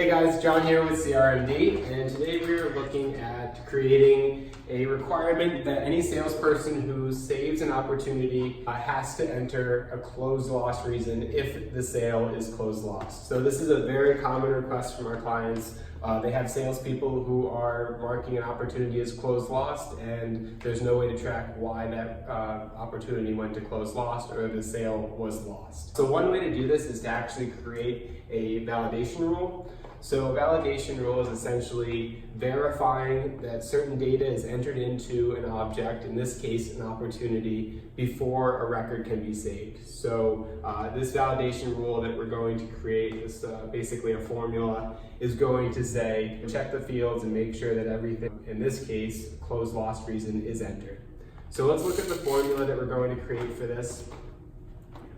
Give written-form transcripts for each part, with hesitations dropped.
Hey guys, John here with CRMD, and today we are looking at creating a requirement that any salesperson who saves an opportunity has to enter a closed loss reason if the sale is closed lost. So this is a very common request from our clients. They have salespeople who are marking an opportunity as closed lost, and there's no way to track why that opportunity went to closed lost or the sale was lost. So one way to do this is to actually create a validation rule. So a validation rule is essentially verifying that certain data is entered into an object, in this case an opportunity, before a record can be saved. So this validation rule that we're going to create is basically a formula, is going to say check the fields and make sure that everything, in this case closed loss reason, is entered. So let's look at the formula that we're going to create for this.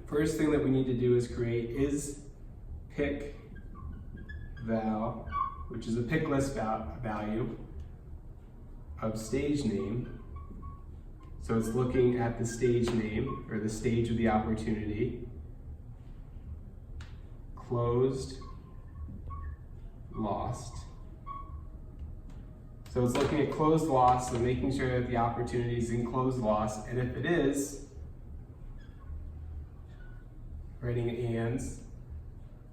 First thing that we need to do is create is pick val, which is a pick list value of stage name. So it's looking at the stage name, or the stage of the opportunity, closed, lost. So it's looking at closed lost, so making sure that the opportunity is in closed lost, and if it is, writing ands,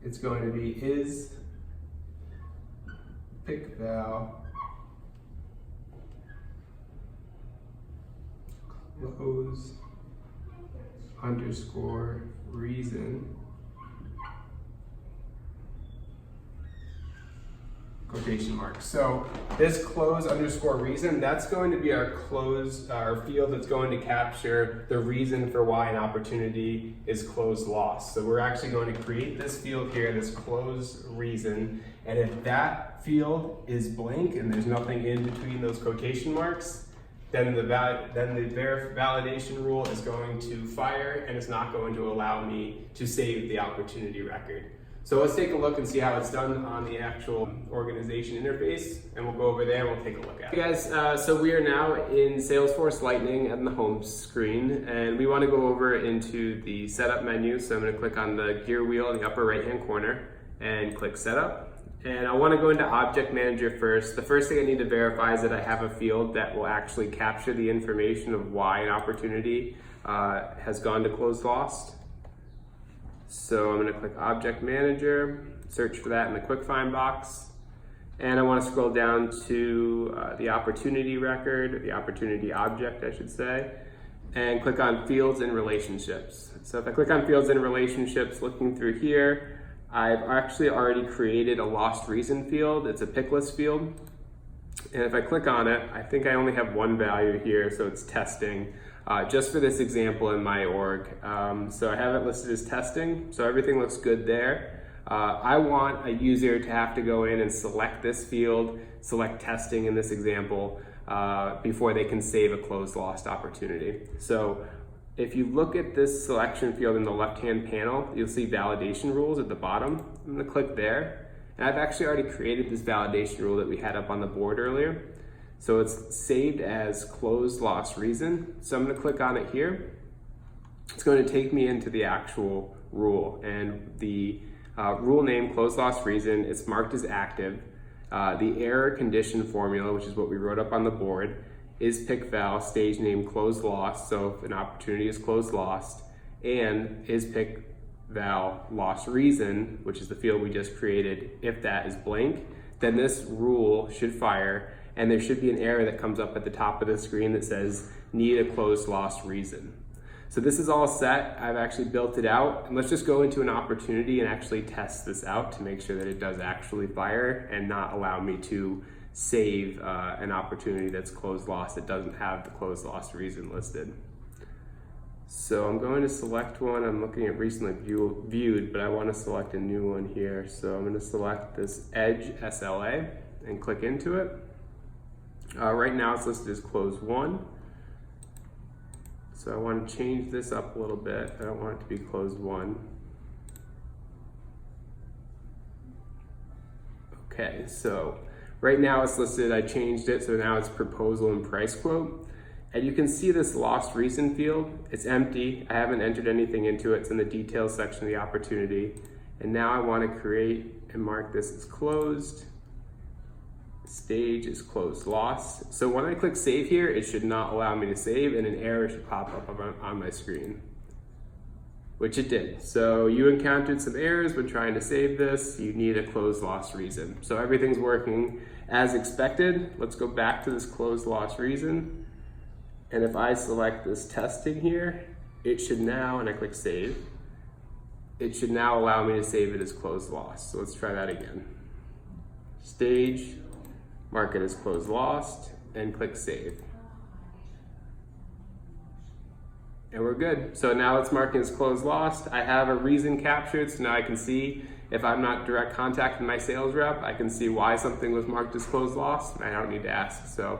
it's going to be is pick val close underscore reason quotation marks. So this close underscore reason, that's going to be our field that's going to capture the reason for why an opportunity is closed lost. So we're actually going to create this field here, this close reason, and if that field is blank and there's nothing in between those quotation marks, then the validation rule is going to fire and it's not going to allow me to save the opportunity record. So let's take a look and see how it's done on the actual organization interface, and we'll go over there and we'll take a look at it. Hey guys, so we are now in Salesforce Lightning at the home screen, and we want to go over into the setup menu. So I'm going to click on the gear wheel in the upper right hand corner and click setup. And I want to go into Object Manager first. The first thing I need to verify is that I have a field that will actually capture the information of why an opportunity has gone to closed lost. So I'm going to click Object Manager, search for that in the quick find box, and I want to scroll down to the opportunity record, or the opportunity object I should say, and click on Fields and Relationships. So if I click on Fields and Relationships, looking through here, I've actually already created a lost reason field. It's a pick list field, and if I click on it, I think I only have one value here, so it's testing. Just for this example in my org. So I have it listed as testing, so everything looks good there. I want a user to have to go in and select this field, select testing in this example, before they can save a closed lost opportunity. So if you look at this selection field in the left-hand panel, you'll see validation rules at the bottom. I'm gonna click there, and I've actually already created this validation rule that we had up on the board earlier. So it's saved as closed loss reason. So I'm going to click on it here. It's going to take me into the actual rule, and the rule name closed loss reason, it's marked as active. The error condition formula, which is what we wrote up on the board, is pick val stage name closed lost. So if an opportunity is closed lost, and is pick val lost reason, which is the field we just created, if that is blank, then this rule should fire. And there should be an error that comes up at the top of the screen that says need a closed loss reason. So this is all set. I've actually built it out, and let's just go into an opportunity and actually test this out to make sure that it does actually fire and not allow me to save an opportunity that's closed lost that doesn't have the closed loss reason listed. So I'm going to select one. I'm looking at recently viewed, but I want to select a new one here. So I'm going to select this Edge SLA and click into it. Right now it's listed as closed one. So I want to change this up a little bit. I don't want it to be closed one. Okay, so right now it's listed, I changed it, so now it's proposal and price quote. And you can see this lost reason field. It's empty. I haven't entered anything into it. It's in the details section of the opportunity. And now I want to create and mark this as closed. Stage is closed lost. So when I click save here, it should not allow me to save and an error should pop up on my screen, which it did. So you encountered some errors when trying to save this. You need a closed lost reason. So everything's working as expected. Let's go back to this closed lost reason. And if I select this testing here, it should now, and I click save, it should now allow me to save it as closed lost. So let's try that again. Stage, mark it as closed lost, and click save. And we're good. So now it's marking as closed lost. I have a reason captured, so now I can see if I'm not direct contacting my sales rep, I can see why something was marked as closed lost, and I don't need to ask. So